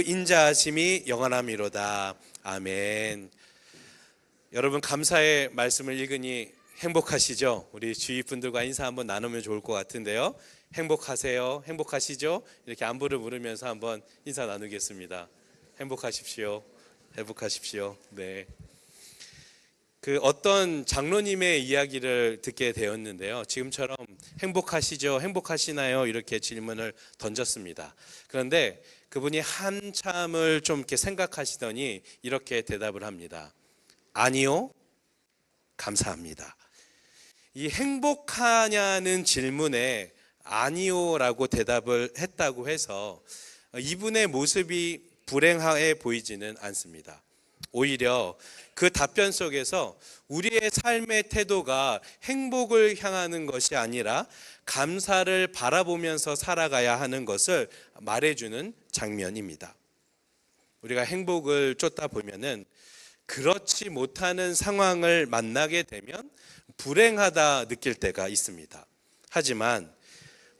인자하심이 영원함이로다. 아멘. 여러분, 감사의 말씀을 읽으니 행복하시죠? 우리 주위 분들과 인사 한번 나누면 좋을 것 같은데요. 행복하세요? 행복하시죠? 이렇게 안부를 물으면서 한번 인사 나누겠습니다. 행복하십시오. 행복하십시오. 네. 어떤 장로님의 이야기를 듣게 되었는데요. 지금처럼 행복하시죠? 행복하시나요? 이렇게 질문을 던졌습니다. 그런데 그분이 한참을 좀 이렇게 생각하시더니 이렇게 대답을 합니다. 아니요, 감사합니다. 이 행복하냐는 질문에 아니요라고 대답을 했다고 해서 이분의 모습이 불행해 보이지는 않습니다. 오히려 그 답변 속에서 우리의 삶의 태도가 행복을 향하는 것이 아니라 감사를 바라보면서 살아가야 하는 것을 말해주는 장면입니다. 우리가 행복을 쫓다 보면은 그렇지 못하는 상황을 만나게 되면 불행하다 느낄 때가 있습니다. 하지만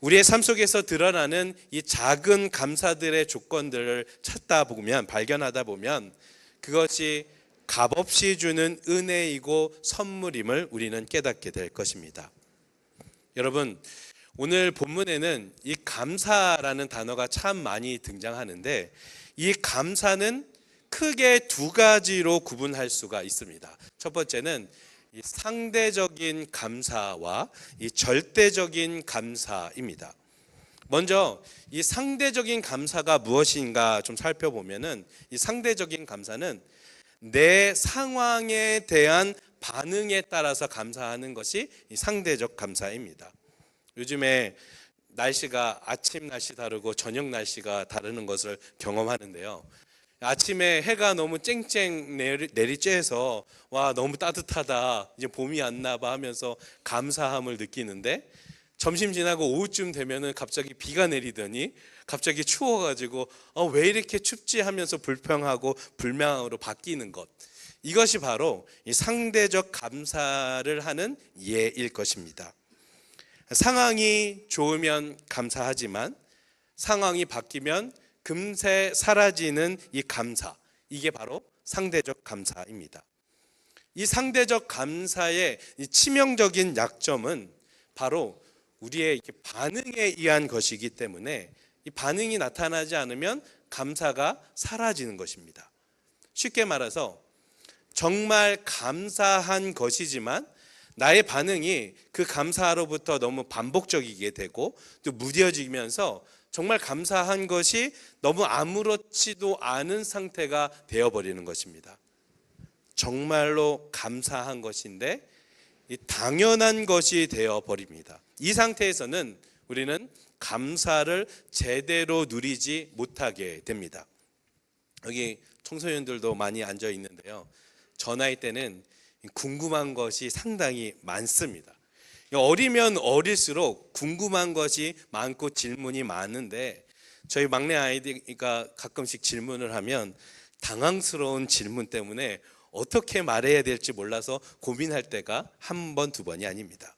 우리의 삶 속에서 드러나는 이 작은 감사들의 조건들을 찾다 보면, 발견하다 보면 그것이 값없이 주는 은혜이고 선물임을 우리는 깨닫게 될 것입니다. 여러분, 오늘 본문에는 이 감사라는 단어가 참 많이 등장하는데 이 감사는 크게 두 가지로 구분할 수가 있습니다. 첫 번째는 이 상대적인 감사와 이 절대적인 감사입니다. 먼저 이 상대적인 감사가 무엇인가 좀 살펴보면은 이 상대적인 감사는 내 상황에 대한 반응에 따라서 감사하는 것이 이 상대적 감사입니다. 요즘에 날씨가 아침 날씨 다르고 저녁 날씨가 다르는 것을 경험하는데요. 아침에 해가 너무 쨍쨍 내리쬐서 와, 너무 따뜻하다, 이제 봄이 왔나 봐 하면서 감사함을 느끼는데 점심 지나고 오후쯤 되면은 갑자기 비가 내리더니 갑자기 추워가지고 왜 이렇게 춥지 하면서 불평하고 불만으로 바뀌는 것, 이것이 바로 이 상대적 감사를 하는 예일 것입니다. 상황이 좋으면 감사하지만 상황이 바뀌면 금세 사라지는 이 감사, 이게 바로 상대적 감사입니다. 이 상대적 감사의 이 치명적인 약점은 바로 우리의 반응에 의한 것이기 때문에 이 반응이 나타나지 않으면 감사가 사라지는 것입니다. 쉽게 말해서 정말 감사한 것이지만 나의 반응이 그 감사로부터 너무 반복적이게 되고 또 무뎌지면서 정말 감사한 것이 너무 아무렇지도 않은 상태가 되어버리는 것입니다. 정말로 감사한 것인데 당연한 것이 되어버립니다. 이 상태에서는 우리는 감사를 제대로 누리지 못하게 됩니다. 여기 청소년들도 많이 앉아 있는데요. 저 나이 때는 궁금한 것이 상당히 많습니다. 어리면 어릴수록 궁금한 것이 많고 질문이 많은데 저희 막내 아이가 가끔씩 질문을 하면 당황스러운 질문 때문에 어떻게 말해야 될지 몰라서 고민할 때가 한 번, 두 번이 아닙니다.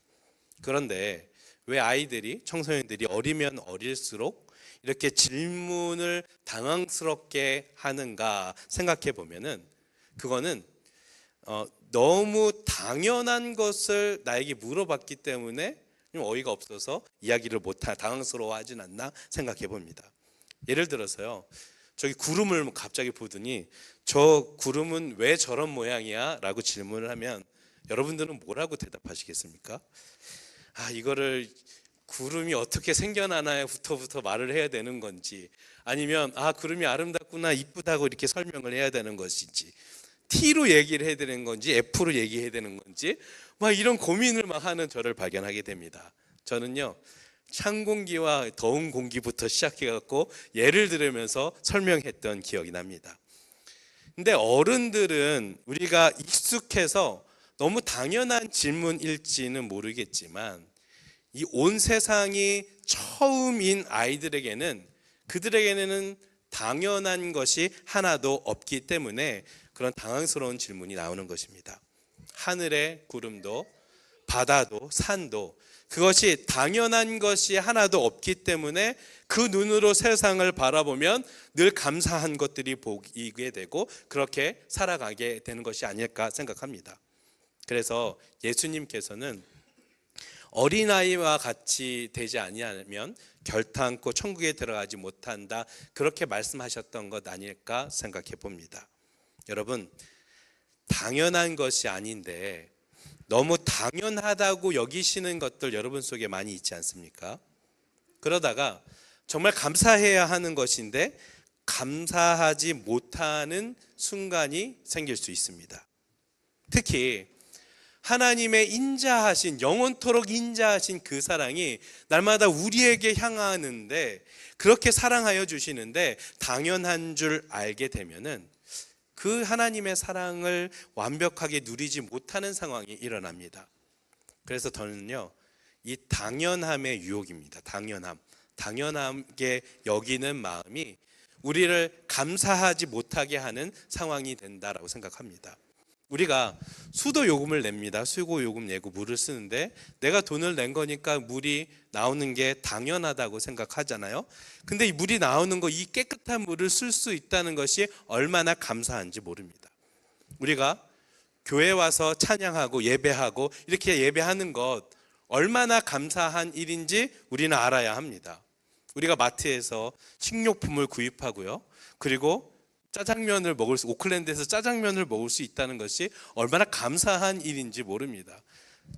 그런데 왜 아이들이, 청소년들이 어리면 어릴수록 이렇게 질문을 당황스럽게 하는가 생각해 보면은 그거는 너무 당연한 것을 나에게 물어봤기 때문에 좀 어이가 없어서 이야기를 당황스러워하진 않나 생각해 봅니다. 예를 들어서요, 저기 구름을 갑자기 보더니 저 구름은 왜 저런 모양이야? 라고 질문을 하면 여러분들은 뭐라고 대답하시겠습니까? 이거를 구름이 어떻게 생겨나나부터 말을 해야 되는 건지, 아니면 구름이 아름답구나, 이쁘다고 이렇게 설명을 해야 되는 것인지, T로 얘기를 해야 되는 건지 F로 얘기해야 되는 건지 이런 고민을 하는 저를 발견하게 됩니다. 저는요, 찬 공기와 더운 공기부터 시작해갖고 예를 들으면서 설명했던 기억이 납니다. 근데 어른들은 우리가 익숙해서 너무 당연한 질문일지는 모르겠지만 이 온 세상이 처음인 아이들에게는, 그들에게는 당연한 것이 하나도 없기 때문에 그런 당황스러운 질문이 나오는 것입니다. 하늘의 구름도 바다도 산도 그것이 당연한 것이 하나도 없기 때문에 그 눈으로 세상을 바라보면 늘 감사한 것들이 보이게 되고 그렇게 살아가게 되는 것이 아닐까 생각합니다. 그래서 예수님께서는 어린아이와 같이 되지 아니하면 결탄코 천국에 들어가지 못한다, 그렇게 말씀하셨던 것 아닐까 생각해 봅니다. 여러분, 당연한 것이 아닌데 너무 당연하다고 여기시는 것들 여러분 속에 많이 있지 않습니까? 그러다가 정말 감사해야 하는 것인데 감사하지 못하는 순간이 생길 수 있습니다. 특히 하나님의 인자하신, 영원토록 인자하신 그 사랑이 날마다 우리에게 향하는데, 그렇게 사랑하여 주시는데 당연한 줄 알게 되면은 그 하나님의 사랑을 완벽하게 누리지 못하는 상황이 일어납니다. 그래서 저는요, 이 당연함의 유혹입니다. 당연하게 여기는 마음이 우리를 감사하지 못하게 하는 상황이 된다라고 생각합니다. 우리가 수도 요금을 냅니다. 수도 요금 내고 물을 쓰는데 내가 돈을 낸 거니까 물이 나오는 게 당연하다고 생각하잖아요. 근데 이 물이 나오는 거, 이 깨끗한 물을 쓸 수 있다는 것이 얼마나 감사한지 모릅니다. 우리가 교회 와서 찬양하고 예배하고 이렇게 예배하는 것 얼마나 감사한 일인지 우리는 알아야 합니다. 우리가 마트에서 식료품을 구입하고요, 그리고 짜장면을 먹을 수, 오클랜드에서 짜장면을 먹을 수 있다는 것이 얼마나 감사한 일인지 모릅니다.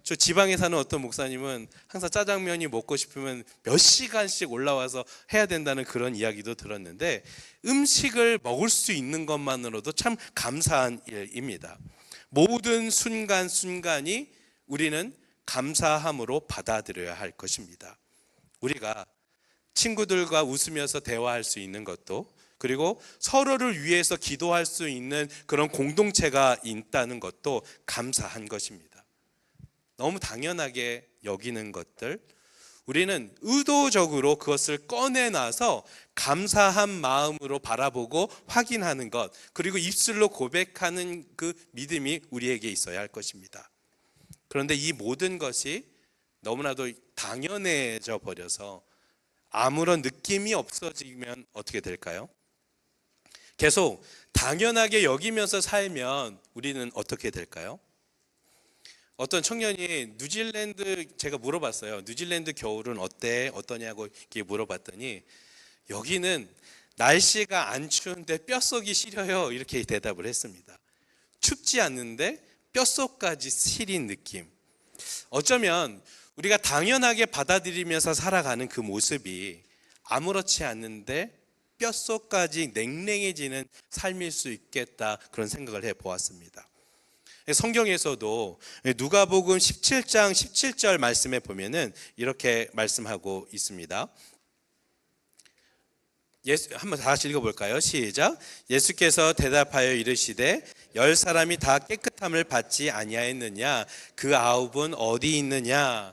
저 지방에 사는 어떤 목사님은 항상 짜장면이 먹고 싶으면 몇 시간씩 올라와서 해야 된다는 그런 이야기도 들었는데, 음식을 먹을 수 있는 것만으로도 참 감사한 일입니다. 모든 순간순간이 우리는 감사함으로 받아들여야 할 것입니다. 우리가 친구들과 웃으면서 대화할 수 있는 것도, 그리고 서로를 위해서 기도할 수 있는 그런 공동체가 있다는 것도 감사한 것입니다. 너무 당연하게 여기는 것들, 우리는 의도적으로 그것을 꺼내놔서 감사한 마음으로 바라보고 확인하는 것, 그리고 입술로 고백하는 그 믿음이 우리에게 있어야 할 것입니다. 그런데 이 모든 것이 너무나도 당연해져 버려서 아무런 느낌이 없어지면 어떻게 될까요? 계속 당연하게 여기면서 살면 우리는 어떻게 될까요? 어떤 청년이 뉴질랜드, 제가 물어봤어요. 뉴질랜드 겨울은 어때? 어떠냐고 이렇게 물어봤더니 여기는 날씨가 안 추운데 뼛속이 시려요, 이렇게 대답을 했습니다. 춥지 않는데 뼛속까지 시린 느낌. 어쩌면 우리가 당연하게 받아들이면서 살아가는 그 모습이 아무렇지 않는데 뼛속까지 냉랭해지는 삶일 수 있겠다, 그런 생각을 해보았습니다. 성경에서도 누가복음 17장 17절 말씀에 보면은 이렇게 말씀하고 있습니다. 한번 다시 읽어볼까요? 시작. 예수께서 대답하여 이르시되 10사람이 다 깨끗함을 받지 아니하였느냐? 그 9은 어디 있느냐?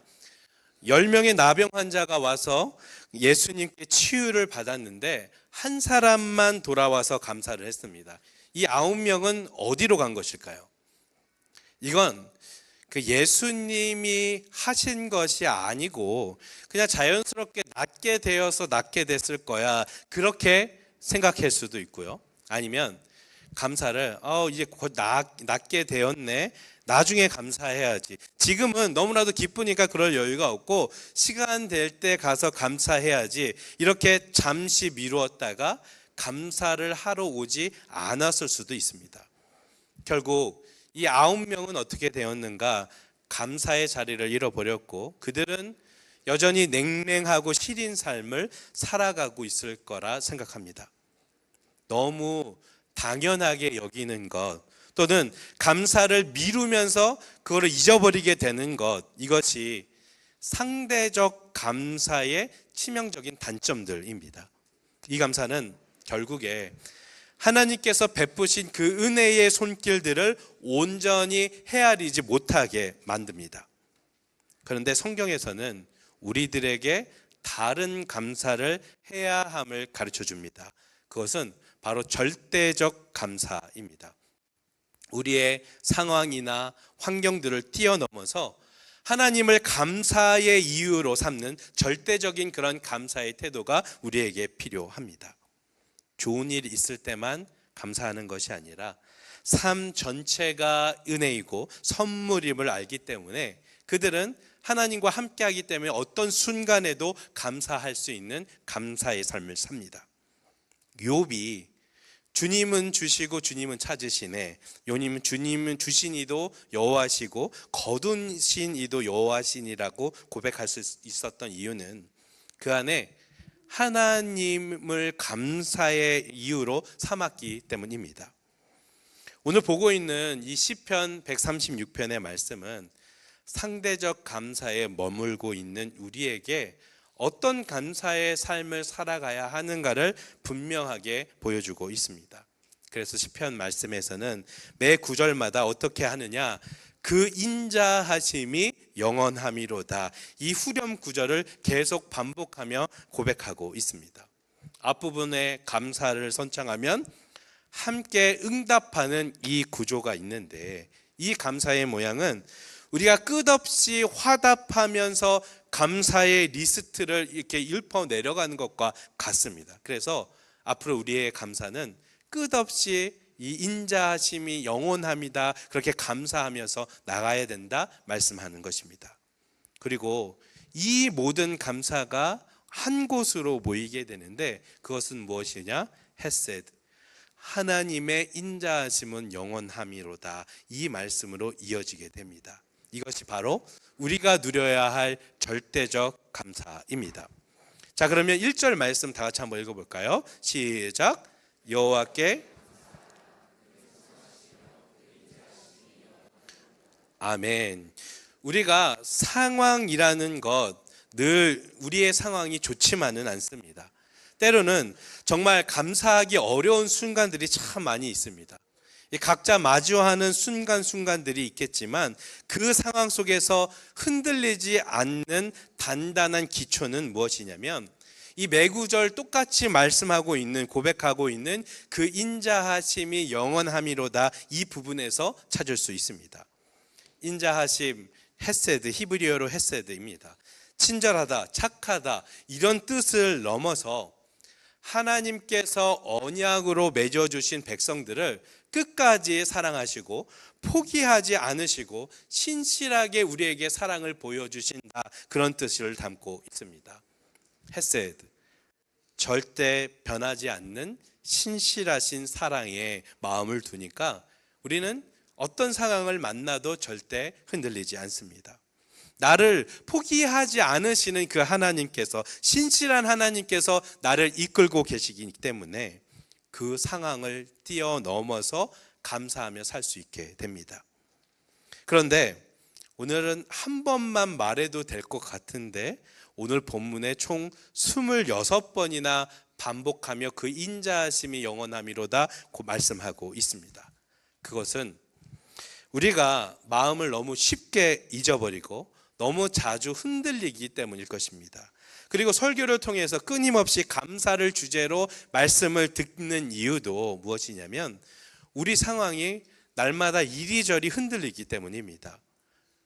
10명의 나병 환자가 와서 예수님께 치유를 받았는데 한 사람만 돌아와서 감사를 했습니다. 이 9명은 어디로 간 것일까요? 이건 그 예수님이 하신 것이 아니고 그냥 자연스럽게 낫게 되어서 낫게 됐을 거야, 그렇게 생각할 수도 있고요. 아니면 감사를 이제 곧 낫게 되었네, 나중에 감사해야지, 지금은 너무나도 기쁘니까 그럴 여유가 없고 시간 될 때 가서 감사해야지, 이렇게 잠시 미루었다가 감사를 하러 오지 않았을 수도 있습니다. 결국 이 9명은 어떻게 되었는가? 감사의 자리를 잃어버렸고 그들은 여전히 냉랭하고 시린 삶을 살아가고 있을 거라 생각합니다. 너무 당연하게 여기는 것, 또는 감사를 미루면서 그거를 잊어버리게 되는 것, 이것이 상대적 감사의 치명적인 단점들입니다. 이 감사는 결국에 하나님께서 베푸신 그 은혜의 손길들을 온전히 헤아리지 못하게 만듭니다. 그런데 성경에서는 우리들에게 다른 감사를 해야 함을 가르쳐 줍니다. 그것은 바로 절대적 감사입니다. 우리의 상황이나 환경들을 뛰어넘어서 하나님을 감사의 이유로 삼는 절대적인 그런 감사의 태도가 우리에게 필요합니다. 좋은 일이 있을 때만 감사하는 것이 아니라 삶 전체가 은혜이고 선물임을 알기 때문에 그들은 하나님과 함께하기 때문에 어떤 순간에도 감사할 수 있는 감사의 삶을 삽니다. 욥이 주님은 주시고 주님은 찾으시네, 주님은 주신 이도 여호와시고 거두신 이도 여호와시니라고 고백할 수 있었던 이유는 그 안에 하나님을 감사의 이유로 삼았기 때문입니다. 오늘 보고 있는 이 시편 136편의 말씀은 상대적 감사에 머물고 있는 우리에게 어떤 감사의 삶을 살아가야 하는가를 분명하게 보여주고 있습니다. 그래서 시편 말씀에서는 매 구절마다 어떻게 하느냐, 그 인자하심이 영원함이로다, 이 후렴 구절을 계속 반복하며 고백하고 있습니다. 앞부분에 감사를 선창하면 함께 응답하는 이 구조가 있는데, 이 감사의 모양은 우리가 끝없이 화답하면서 감사의 리스트를 이렇게 읊어 내려가는 것과 같습니다. 그래서 앞으로 우리의 감사는 끝없이 이 인자하심이 영원합니다, 그렇게 감사하면서 나가야 된다 말씀하는 것입니다. 그리고 이 모든 감사가 한 곳으로 모이게 되는데 그것은 무엇이냐? 헤세드, 하나님의 인자하심은 영원함이로다, 이 말씀으로 이어지게 됩니다. 이것이 바로 우리가 누려야 할 절대적 감사입니다. 자, 그러면 1절 말씀 다 같이 한번 읽어볼까요? 시작. 여호와께 아멘. 우리가 상황이라는 것, 늘 우리의 상황이 좋지만은 않습니다. 때로는 정말 감사하기 어려운 순간들이 참 많이 있습니다. 각자 마주하는 순간순간들이 있겠지만 그 상황 속에서 흔들리지 않는 단단한 기초는 무엇이냐면 이 매구절 똑같이 말씀하고 있는, 고백하고 있는 그 인자하심이 영원함이로다, 이 부분에서 찾을 수 있습니다. 인자하심, 헤세드, 히브리어로 헤세드입니다. 친절하다, 착하다, 이런 뜻을 넘어서 하나님께서 언약으로 맺어주신 백성들을 끝까지 사랑하시고 포기하지 않으시고 신실하게 우리에게 사랑을 보여주신다, 그런 뜻을 담고 있습니다. 헤세드, 절대 변하지 않는 신실하신 사랑에 마음을 두니까 우리는 어떤 상황을 만나도 절대 흔들리지 않습니다. 나를 포기하지 않으시는 그 하나님께서, 신실한 하나님께서 나를 이끌고 계시기 때문에 그 상황을 뛰어넘어서 감사하며 살 수 있게 됩니다. 그런데 오늘은 한 번만 말해도 될 것 같은데 오늘 본문에 총 26번이나 반복하며 그 인자하심이 영원함이로다 말씀하고 있습니다. 그것은 우리가 마음을 너무 쉽게 잊어버리고 너무 자주 흔들리기 때문일 것입니다. 그리고 설교를 통해서 끊임없이 감사를 주제로 말씀을 듣는 이유도 무엇이냐면 우리 상황이 날마다 이리저리 흔들리기 때문입니다.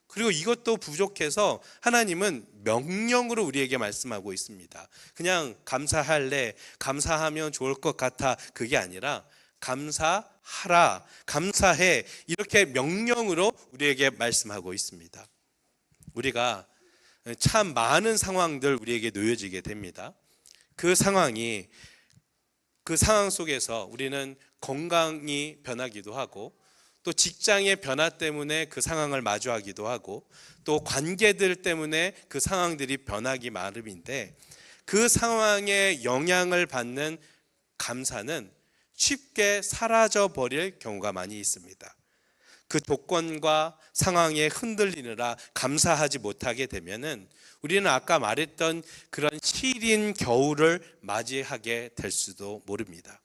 그리고 이것도 부족해서 하나님은 명령으로 우리에게 말씀하고 있습니다. 그냥 감사할래, 감사하면 좋을 것 같아, 그게 아니라 감사하라, 감사해, 이렇게 명령으로 우리에게 말씀하고 있습니다. 우리가 참 많은 상황들 우리에게 놓여지게 됩니다. 그 상황 속에서 우리는 건강이 변하기도 하고, 또 직장의 변화 때문에 그 상황을 마주하기도 하고, 또 관계들 때문에 그 상황들이 변하기 마련인데, 그 상황에 영향을 받는 감사는 쉽게 사라져 버릴 경우가 많이 있습니다. 그 조건과 상황에 흔들리느라 감사하지 못하게 되면은 우리는 아까 말했던 그런 시린 겨울을 맞이하게 될 수도 모릅니다.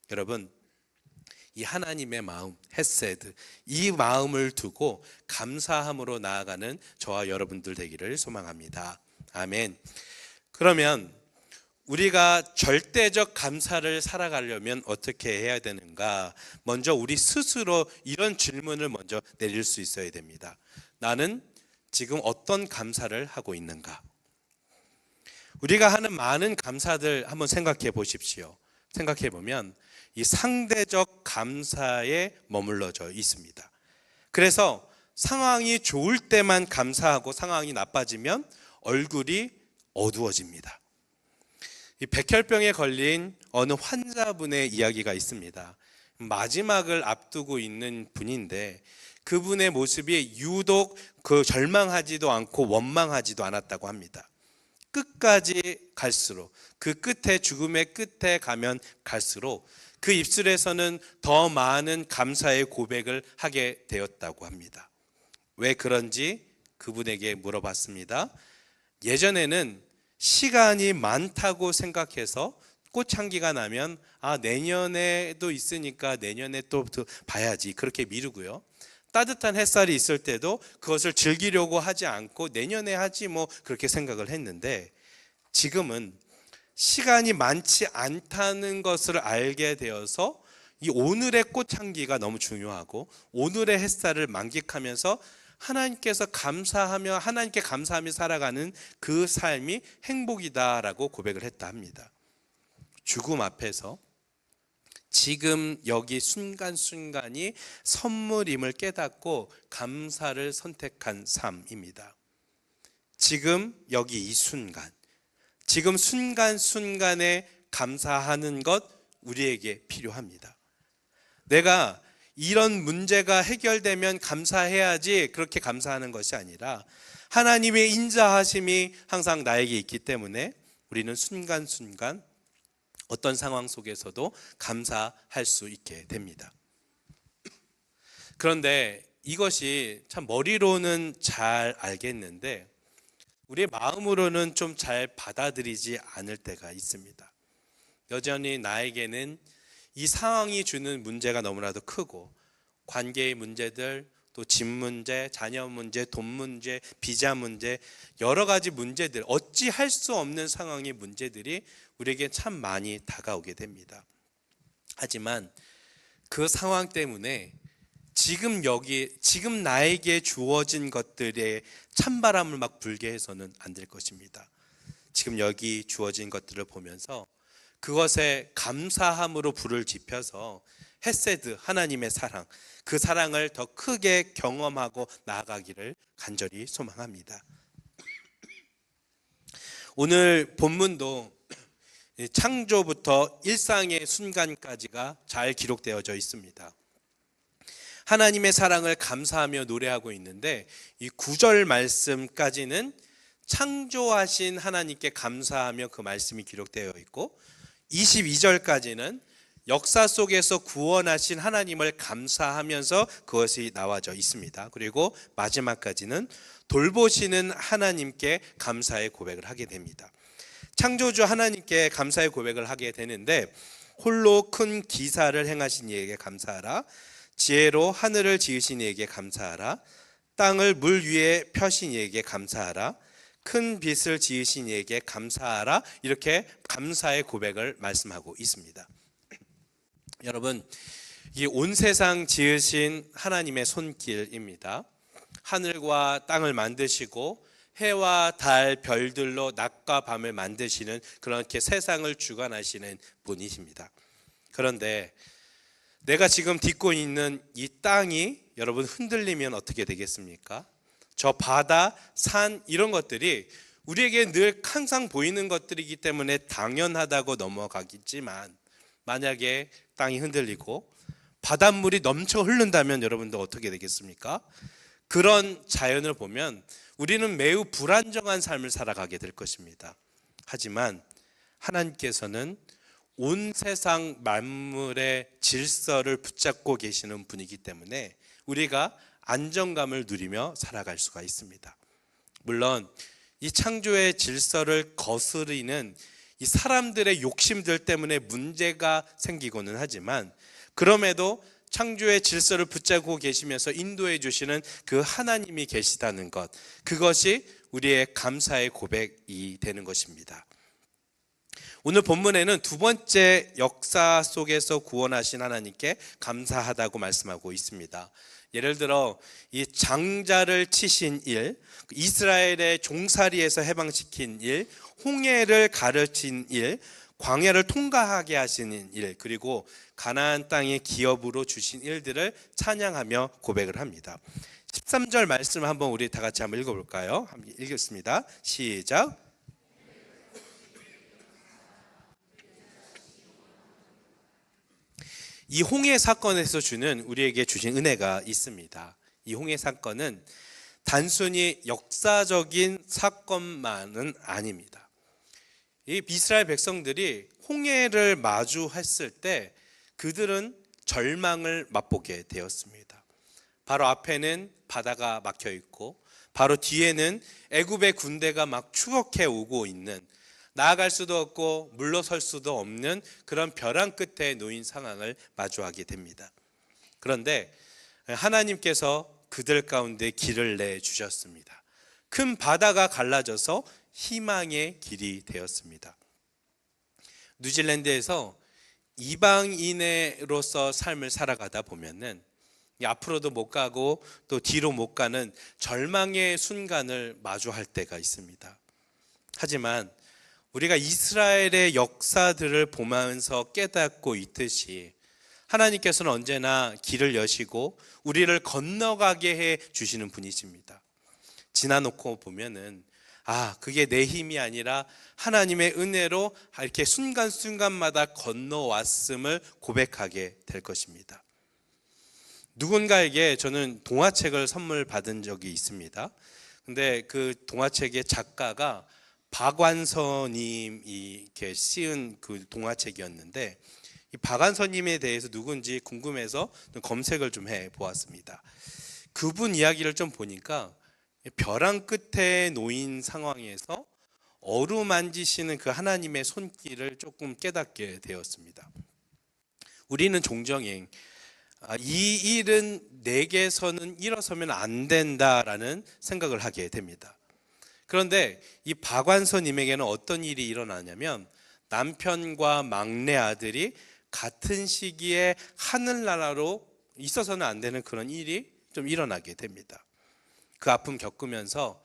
여러분, 이 하나님의 마음, 헤세드, 이 마음을 두고 감사함으로 나아가는 저와 여러분들 되기를 소망합니다. 아멘. 그러면 우리가 절대적 감사를 살아가려면 어떻게 해야 되는가? 먼저 우리 스스로 이런 질문을 먼저 내릴 수 있어야 됩니다. 나는 지금 어떤 감사를 하고 있는가? 우리가 하는 많은 감사들 한번 생각해 보십시오. 생각해 보면 이 상대적 감사에 머물러져 있습니다. 그래서 상황이 좋을 때만 감사하고 상황이 나빠지면 얼굴이 어두워집니다. 이 백혈병에 걸린 어느 환자분의 이야기가 있습니다. 마지막을 앞두고 있는 분인데 그분의 모습이 유독 절망하지도 않고 원망하지도 않았다고 합니다. 끝까지 갈수록, 그 끝에, 죽음의 끝에 가면 갈수록 그 입술에서는 더 많은 감사의 고백을 하게 되었다고 합니다. 왜 그런지 그분에게 물어봤습니다. 예전에는 시간이 많다고 생각해서 꽃향기가 나면 내년에도 있으니까 내년에 또 봐야지, 그렇게 미루고요. 따뜻한 햇살이 있을 때도 그것을 즐기려고 하지 않고 내년에 하지 뭐 그렇게 생각을 했는데, 지금은 시간이 많지 않다는 것을 알게 되어서 이 오늘의 꽃향기가 너무 중요하고 오늘의 햇살을 만끽하면서 하나님께서 감사하며 하나님께 감사하며 살아가는 그 삶이 행복이다라고 고백을 했다 합니다. 죽음 앞에서 지금 여기 순간순간이 선물임을 깨닫고 감사를 선택한 삶입니다. 지금 여기 이 순간, 지금 순간순간에 감사하는 것 우리에게 필요합니다. 내가 이런 문제가 해결되면 감사해야지 그렇게 감사하는 것이 아니라 하나님의 인자하심이 항상 나에게 있기 때문에 우리는 순간순간 어떤 상황 속에서도 감사할 수 있게 됩니다. 그런데 이것이 참 머리로는 잘 알겠는데 우리의 마음으로는 좀 잘 받아들이지 않을 때가 있습니다. 여전히 나에게는 이 상황이 주는 문제가 너무나도 크고 관계의 문제들, 또 집 문제, 자녀 문제, 돈 문제, 비자 문제, 여러 가지 문제들, 어찌할 수 없는 상황의 문제들이 우리에게 참 많이 다가오게 됩니다. 하지만 그 상황 때문에 지금 나에게 주어진 것들에 찬바람을 막 불게 해서는 안 될 것입니다. 지금 여기 주어진 것들을 보면서 그것에 감사함으로 불을 지펴서 헤세드, 하나님의 사랑, 그 사랑을 더 크게 경험하고 나아가기를 간절히 소망합니다. 오늘 본문도 창조부터 일상의 순간까지가 잘 기록되어져 있습니다. 하나님의 사랑을 감사하며 노래하고 있는데 이 9절 말씀까지는 창조하신 하나님께 감사하며 그 말씀이 기록되어 있고 22절까지는 역사 속에서 구원하신 하나님을 감사하면서 그것이 나와져 있습니다. 그리고 마지막까지는 돌보시는 하나님께 감사의 고백을 하게 됩니다. 창조주 하나님께 감사의 고백을 하게 되는데 홀로 큰 기사를 행하신 이에게 감사하라, 지혜로 하늘을 지으신 이에게 감사하라, 땅을 물 위에 펴신 이에게 감사하라, 큰 빛을 지으신 이에게 감사하라, 이렇게 감사의 고백을 말씀하고 있습니다. 여러분, 이 온 세상 지으신 하나님의 손길입니다. 하늘과 땅을 만드시고 해와 달, 별들로 낮과 밤을 만드시는 그렇게 세상을 주관하시는 분이십니다. 그런데 내가 지금 딛고 있는 이 땅이 여러분 흔들리면 어떻게 되겠습니까? 저 바다, 산 이런 것들이 우리에게 늘 항상 보이는 것들이기 때문에 당연하다고 넘어가겠지만 만약에 땅이 흔들리고 바닷물이 넘쳐 흐른다면 여러분들 어떻게 되겠습니까? 그런 자연을 보면 우리는 매우 불안정한 삶을 살아가게 될 것입니다. 하지만 하나님께서는 온 세상 만물의 질서를 붙잡고 계시는 분이기 때문에 우리가 안정감을 누리며 살아갈 수가 있습니다. 물론 이 창조의 질서를 거스르는 이 사람들의 욕심들 때문에 문제가 생기고는 하지만 그럼에도 창조의 질서를 붙잡고 계시면서 인도해 주시는 그 하나님이 계시다는 것, 그것이 우리의 감사의 고백이 되는 것입니다. 오늘 본문에는 두 번째 역사 속에서 구원하신 하나님께 감사하다고 말씀하고 있습니다. 예를 들어 이 장자를 치신 일, 이스라엘의 종살이에서 해방시킨 일, 홍해를 가르친 일, 광야를 통과하게 하시는 일, 그리고 가나안 땅의 기업으로 주신 일들을 찬양하며 고백을 합니다. 13절 말씀을 한번 우리 다 같이 한번 읽어볼까요? 한번 읽겠습니다. 시작. 이 홍해 사건에서 우리에게 주신 은혜가 있습니다. 이 홍해 사건은 단순히 역사적인 사건만은 아닙니다. 이 이스라엘 백성들이 홍해를 마주했을 때 그들은 절망을 맛보게 되었습니다. 바로 앞에는 바다가 막혀 있고 바로 뒤에는 애굽의 군대가 막 추격해 오고 있는, 나아갈 수도 없고 물러설 수도 없는 그런 벼랑 끝에 놓인 상황을 마주하게 됩니다. 그런데 하나님께서 그들 가운데 길을 내주셨습니다. 큰 바다가 갈라져서 희망의 길이 되었습니다. 뉴질랜드에서 이방인으로서 삶을 살아가다 보면은 앞으로도 못 가고 또 뒤로 못 가는 절망의 순간을 마주할 때가 있습니다. 하지만 우리가 이스라엘의 역사들을 보면서 깨닫고 있듯이 하나님께서는 언제나 길을 여시고 우리를 건너가게 해 주시는 분이십니다. 지나놓고 보면은 그게 내 힘이 아니라 하나님의 은혜로 이렇게 순간순간마다 건너왔음을 고백하게 될 것입니다. 누군가에게 저는 동화책을 선물 받은 적이 있습니다. 근데 그 동화책의 작가가 박완서님이 이렇게 씌운 그 동화책이었는데, 이 박완서님에 대해서 누군지 궁금해서 검색을 좀 해 보았습니다. 그분 이야기를 좀 보니까 벼랑 끝에 놓인 상황에서 어루만지시는 그 하나님의 손길을 조금 깨닫게 되었습니다. 우리는 종종 이 일은 내게서는 일어서면 안 된다라는 생각을 하게 됩니다. 그런데 이 박완서님에게는 어떤 일이 일어나냐면, 남편과 막내 아들이 같은 시기에 하늘나라로 있어서는 안 되는 그런 일이 좀 일어나게 됩니다. 그 아픔 겪으면서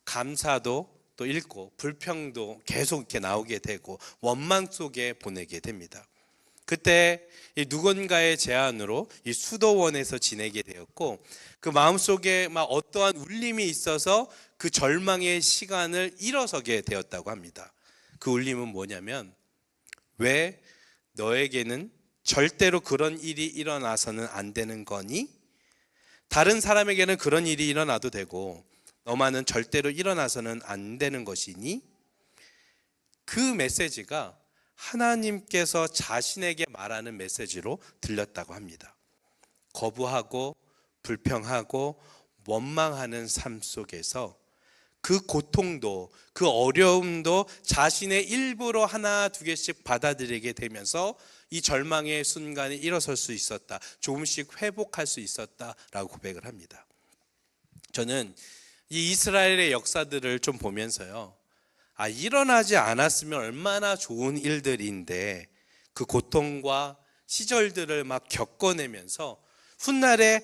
감사도 또 잃고 불평도 계속 이렇게 나오게 되고 원망 속에 보내게 됩니다. 그때 누군가의 제안으로 이 수도원에서 지내게 되었고, 그 마음속에 막 어떠한 울림이 있어서 그 절망의 시간을 일어서게 되었다고 합니다. 그 울림은 뭐냐면, 왜 너에게는 절대로 그런 일이 일어나서는 안 되는 거니? 다른 사람에게는 그런 일이 일어나도 되고 너만은 절대로 일어나서는 안 되는 것이니? 그 메시지가 하나님께서 자신에게 말하는 메시지로 들렸다고 합니다. 거부하고 불평하고 원망하는 삶 속에서 그 고통도 그 어려움도 자신의 일부로 하나 두 개씩 받아들이게 되면서 이 절망의 순간에 일어설 수 있었다, 조금씩 회복할 수 있었다라고 고백을 합니다. 저는 이 이스라엘의 역사들을 좀 보면서요, 일어나지 않았으면 얼마나 좋은 일들인데 그 고통과 시절들을 막 겪어내면서 훗날에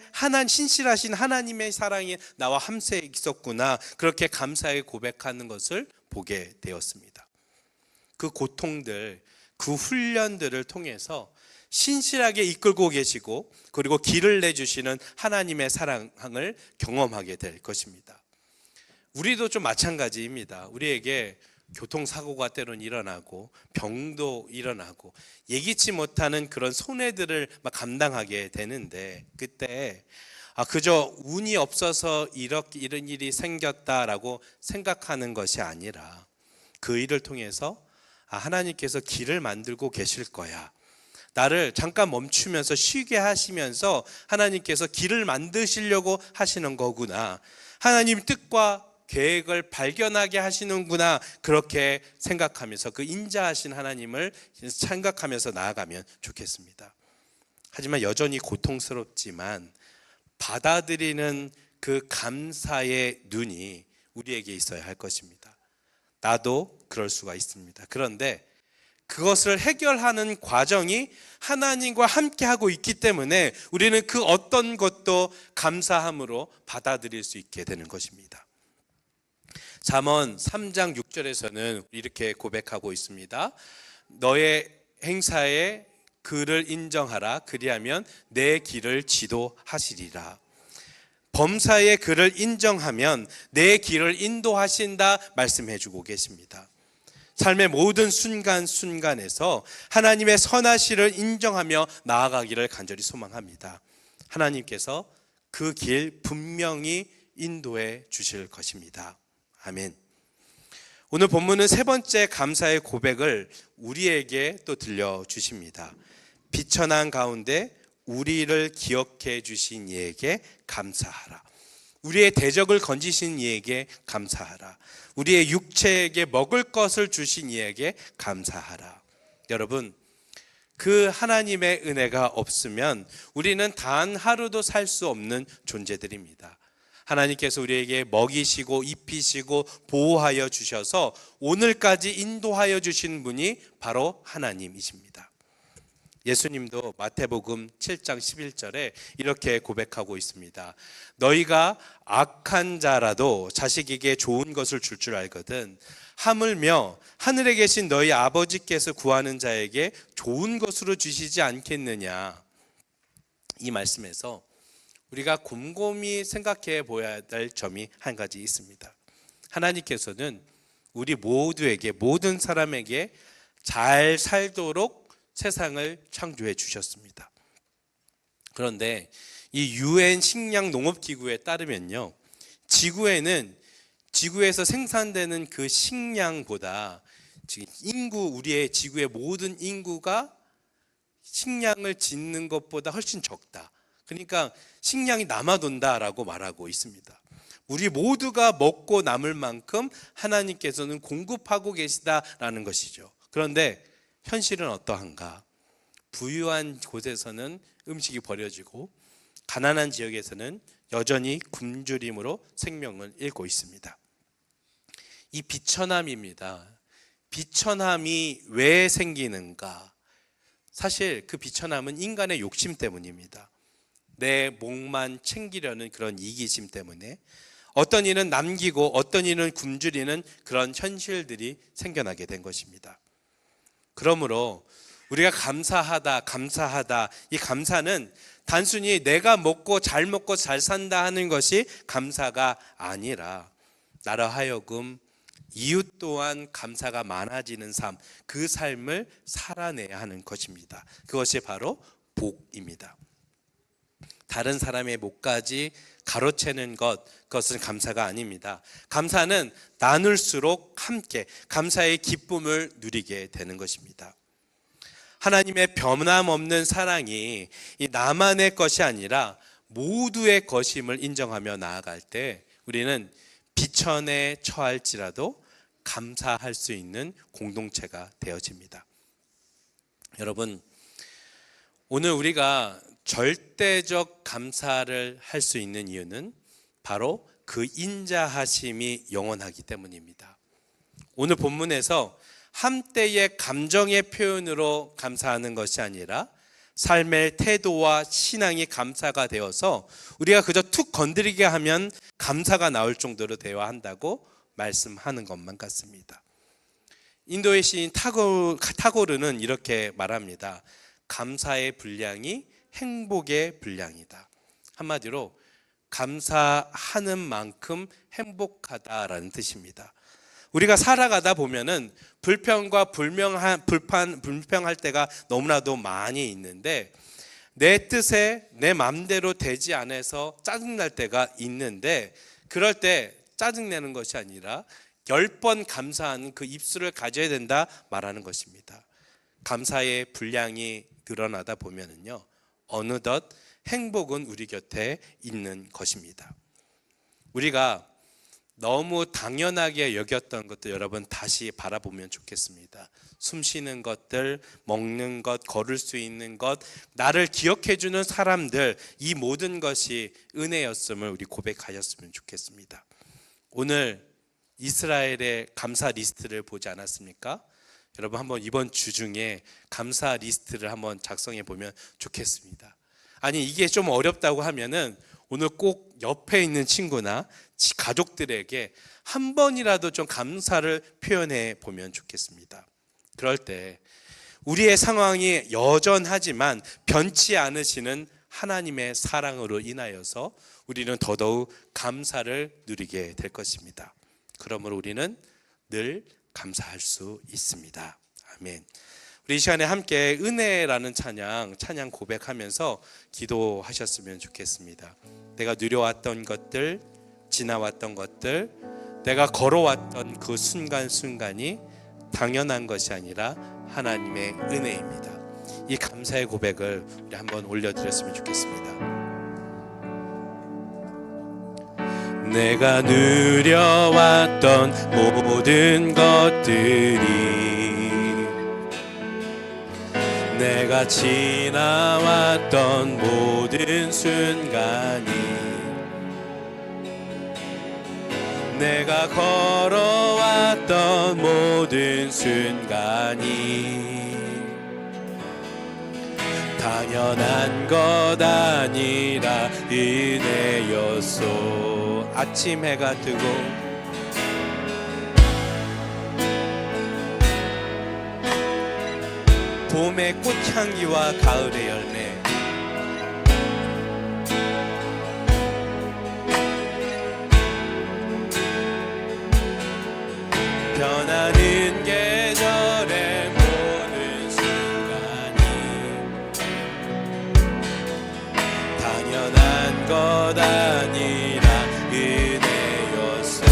신실하신 하나님의 사랑이 나와 함께 있었구나, 그렇게 감사하게 고백하는 것을 보게 되었습니다. 그 고통들, 그 훈련들을 통해서 신실하게 이끌고 계시고 그리고 길을 내주시는 하나님의 사랑을 경험하게 될 것입니다. 우리도 좀 마찬가지입니다. 우리에게 교통사고가 때론 일어나고 병도 일어나고 예기치 못하는 그런 손해들을 막 감당하게 되는데, 그때 그저 운이 없어서 이런 일이 생겼다라고 생각하는 것이 아니라 그 일을 통해서 하나님께서 길을 만들고 계실 거야, 나를 잠깐 멈추면서 쉬게 하시면서 하나님께서 길을 만드시려고 하시는 거구나, 하나님 뜻과 계획을 발견하게 하시는구나, 그렇게 생각하면서 그 인자하신 하나님을 생각하면서 나아가면 좋겠습니다. 하지만 여전히 고통스럽지만 받아들이는 그 감사의 눈이 우리에게 있어야 할 것입니다. 나도 그럴 수가 있습니다. 그런데 그것을 해결하는 과정이 하나님과 함께하고 있기 때문에 우리는 그 어떤 것도 감사함으로 받아들일 수 있게 되는 것입니다. 잠언 3장 6절에서는 이렇게 고백하고 있습니다. 너의 행사에 그를 인정하라. 그리하면 내 길을 지도하시리라. 범사에 그를 인정하면 내 길을 인도하신다 말씀해 주고 계십니다. 삶의 모든 순간순간에서 하나님의 선하시를 인정하며 나아가기를 간절히 소망합니다. 하나님께서 그 길 분명히 인도해 주실 것입니다. 아멘. 오늘 본문은 세 번째 감사의 고백을 우리에게 또 들려주십니다. 비천한 가운데 우리를 기억해 주신 이에게 감사하라. 우리의 대적을 건지신 이에게 감사하라. 우리의 육체에게 먹을 것을 주신 이에게 감사하라. 여러분, 그 하나님의 은혜가 없으면 우리는 단 하루도 살 수 없는 존재들입니다. 하나님께서 우리에게 먹이시고 입히시고 보호하여 주셔서 오늘까지 인도하여 주신 분이 바로 하나님이십니다. 예수님도 마태복음 7장 11절에 이렇게 고백하고 있습니다. 너희가 악한 자라도 자식에게 좋은 것을 줄 알거든 하물며 하늘에 계신 너희 아버지께서 구하는 자에게 좋은 것으로 주시지 않겠느냐. 이 말씀에서 우리가 곰곰이 생각해 보아야 될 점이 한 가지 있습니다. 하나님께서는 우리 모두에게, 모든 사람에게 잘 살도록 세상을 창조해 주셨습니다. 그런데 이 UN 식량 농업기구에 따르면요, 지구에서 생산되는 그 식량보다 우리의 지구의 모든 인구가 식량을 짓는 것보다 훨씬 적다. 그러니까 식량이 남아돈다라고 말하고 있습니다. 우리 모두가 먹고 남을 만큼 하나님께서는 공급하고 계시다라는 것이죠. 그런데 현실은 어떠한가? 부유한 곳에서는 음식이 버려지고 가난한 지역에서는 여전히 굶주림으로 생명을 잃고 있습니다. 이 비천함입니다. 비천함이 왜 생기는가? 사실 그 비천함은 인간의 욕심 때문입니다. 내 목만 챙기려는 그런 이기심 때문에 어떤 이는 남기고 어떤 이는 굶주리는 그런 현실들이 생겨나게 된 것입니다. 그러므로 우리가 감사하다, 이 감사는 단순히 내가 먹고 잘 산다 하는 것이 감사가 아니라 나로 하여금 이웃 또한 감사가 많아지는 삶, 그 삶을 살아내야 하는 것입니다. 그것이 바로 복입니다. 다른 사람의 목까지 가로채는 그것은 감사가 아닙니다. 감사는 나눌수록 함께 감사의 기쁨을 누리게 되는 것입니다. 하나님의 변함없는 사랑이 이 나만의 것이 아니라 모두의 것임을 인정하며 나아갈 때 우리는 비천에 처할지라도 감사할 수 있는 공동체가 되어집니다. 여러분, 오늘 우리가 절대적 감사를 할 수 있는 이유는 바로 그 인자하심이 영원하기 때문입니다. 오늘 본문에서 한때의 감정의 표현으로 감사하는 것이 아니라 삶의 태도와 신앙이 감사가 되어서 우리가 그저 툭 건드리게 하면 감사가 나올 정도로 되어야 한다고 말씀하는 것만 같습니다. 인도의 시인 타고르는 이렇게 말합니다. 감사의 분량이 행복의 분량이다. 한마디로 감사하는 만큼 행복하다라는 뜻입니다. 우리가 살아가다 보면은 불평과 불평할 때가 너무나도 많이 있는데 내 뜻에 내 맘대로 되지 않아서 짜증날 때가 있는데 그럴 때 짜증내는 것이 아니라 10번 감사하는 그 입술을 가져야 된다 말하는 것입니다. 감사의 분량이 늘어나다 보면은요, 어느덧 행복은 우리 곁에 있는 것입니다. 우리가 너무 당연하게 여겼던 것들 여러분 다시 바라보면 좋겠습니다. 숨 쉬는 것들, 먹는 것, 걸을 수 있는 것, 나를 기억해 주는 사람들, 이 모든 것이 은혜였음을 우리 고백하였으면 좋겠습니다. 오늘 이스라엘의 감사 리스트를 보지 않았습니까? 여러분 한번 이번 주 중에 감사 리스트를 한번 작성해 보면 좋겠습니다. 아니 이게 좀 어렵다고 하면은 오늘 꼭 옆에 있는 친구나 가족들에게 한 번이라도 좀 감사를 표현해 보면 좋겠습니다. 그럴 때 우리의 상황이 여전하지만 변치 않으시는 하나님의 사랑으로 인하여서 우리는 더더욱 감사를 누리게 될 것입니다. 그러므로 우리는 늘 감사할 수 있습니다. 아멘. 우리 이 시간에 함께 은혜라는 찬양 고백하면서 기도하셨으면 좋겠습니다. 내가 누려왔던 것들, 지나왔던 것들, 내가 걸어왔던 그 순간순간이 당연한 것이 아니라 하나님의 은혜입니다. 이 감사의 고백을 우리 한번 올려드렸으면 좋겠습니다. 내가 누려왔던 모든 것들이, 내가 지나왔던 모든 순간이, 내가 걸어왔던 모든 순간이 당연한 것 아니라 은혜였소. 아침 해가 뜨고 봄의 꽃향기와 가을의 열매, 변하는 계절의 모든 순간이 당연한 것 아니라 은혜였어.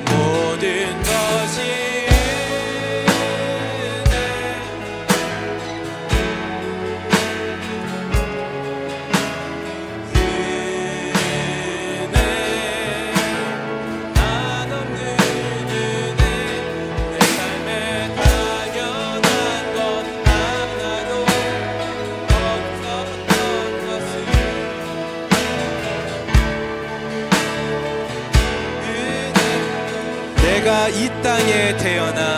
모든 것이 내가 이 땅에 태어나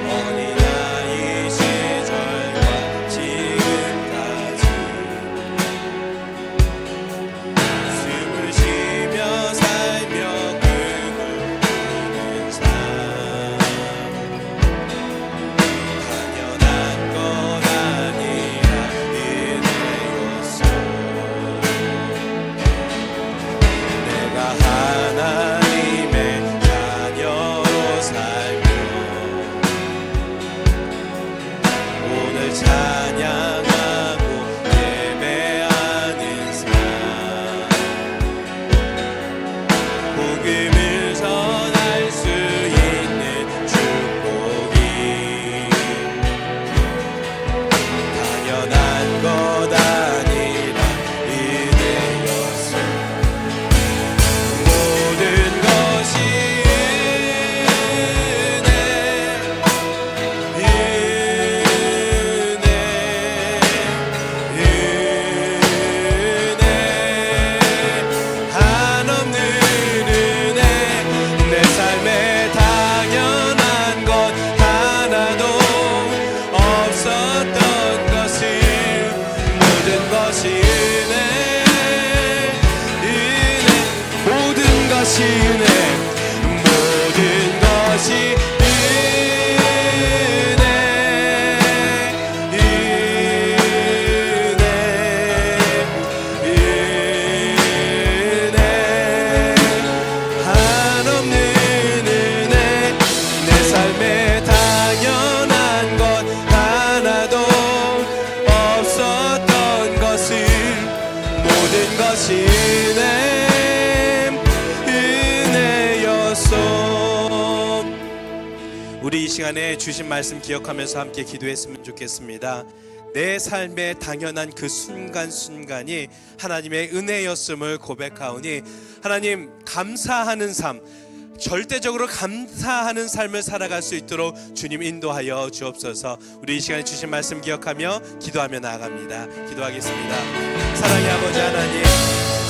어린아이 시절과 지금까지 숨을 쉬며 살며 꿈을 꾸는 삶, 당연한 것 하나님의 자녀로 살며 오늘 찬양하고 예배하는 삶, 복음을 전할 수 있는 축복이 당연한 것 아니라 은혜였어. 우리 이 시간에 주신 말씀 기억하면서 함께 기도했으면 좋겠습니다. 내 삶의 당연한 그 순간순간이 하나님의 은혜였음을 고백하오니 하나님 감사하는 삶, 절대적으로 감사하는 삶을 살아갈 수 있도록 주님 인도하여 주옵소서. 우리 이 시간에 주신 말씀 기억하며 기도하며 나아갑니다. 기도하겠습니다. 사랑의 아버지 하나님,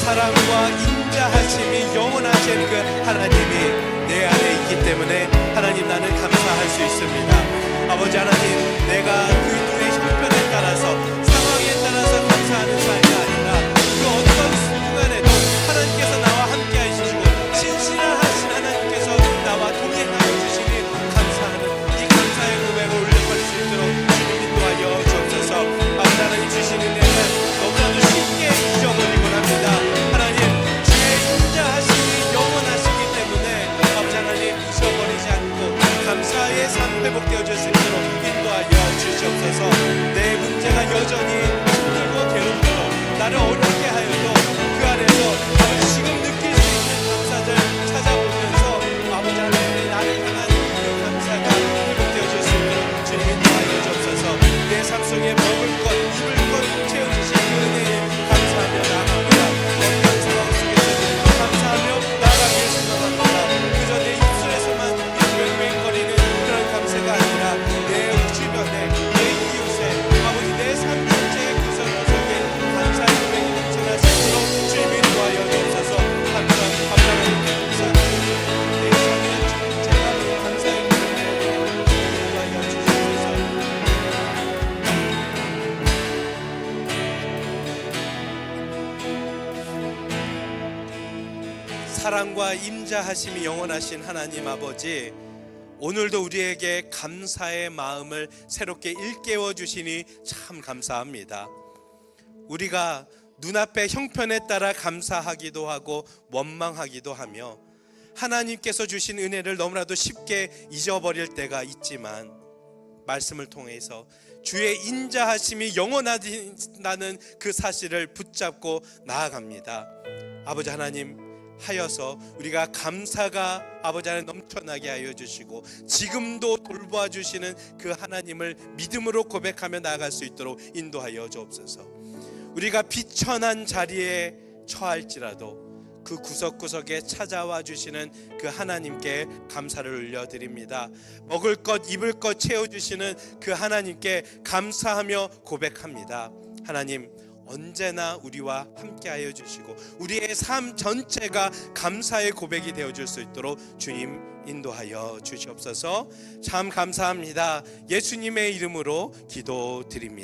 사랑과 인자하심이 영원하신 그 하나님이 내 안에 있기 때문에 하나님, 나는 감사할 수 있습니다. 아버지 하나님, 내가 그 눈의 형편에 따라서, 상황에 따라서 감사하는 삶이 아니라 그 어떤 순간에도 하나님께서 나와 함께 하시고 신실하신 하나님께서 나와 동행하여 주시니 감사하는 이 감사의 고백을 올려드릴 수 있도록 주님 인도하여 주옵소서. 아버지 하나님, 주신 은혜는 너무나도 쉽게 잊어버리곤 합니다. 하나님, 주의 인자하심이 영원하시기 때문에 아버지 하나님, 잊어버리지 않고 감사의 삶 회복되어질 수 있도록 인도하여 주시옵소서. 내 문제가 여전히 힘들고 괴롭고 나를 어렵게 하여도 그 안에서 아버지 지금 느낄 수 있는 감사들 찾아보면서 아버지 하나님, 나를 향한 그 감사가 회복되어질 수 있도록 주님 인도하여 주옵소서. 내 삶 속에 먹을 것, 입을 것 채워주신 그 은혜에 감사하며 나아갑니다. 어떤 상황 속에서는 감사하며 나아가길 생각합니다. 그저 내 입술에서만 맹맹거리는 그런 감사가 아니라 내 주변에, 내 이웃에, 아버지 내 삶 전체의 구석구석에 감사의 고백이 넘쳐날 수 있도록 주님 인도하여 주옵소서. 감사합니다. 내 삶의 전체가 감사의 고백에 인도하여 주옵소서. 사랑과 임자하심이 영원하신 하나님 아버지, 오늘도 우리에게 감사의 마음을 새롭게 일깨워 주시니 참 감사합니다. 우리가 눈앞의 형편에 따라 감사하기도 하고 원망하기도 하며 하나님께서 주신 은혜를 너무나도 쉽게 잊어버릴 때가 있지만, 말씀을 통해서 주의 인자하심이 영원하다는 그 사실을 붙잡고 나아갑니다. 아버지 하나님, 하여서 우리가 감사가 아버지 하나님 넘쳐나게 하여 주시고 지금도 돌보아 주시는 그 하나님을 믿음으로 고백하며 나아갈 수 있도록 인도하여 주옵소서. 우리가 비천한 자리에 처할지라도 그 구석구석에 찾아와 주시는 그 하나님께 감사를 올려드립니다. 먹을 것, 입을 것 채워주시는 그 하나님께 감사하며 고백합니다. 하나님, 언제나 우리와 함께하여 주시고 우리의 삶 전체가 감사의 고백이 되어줄 수 있도록 주님 인도하여 주시옵소서. 참 감사합니다. 예수님의 이름으로 기도드립니다.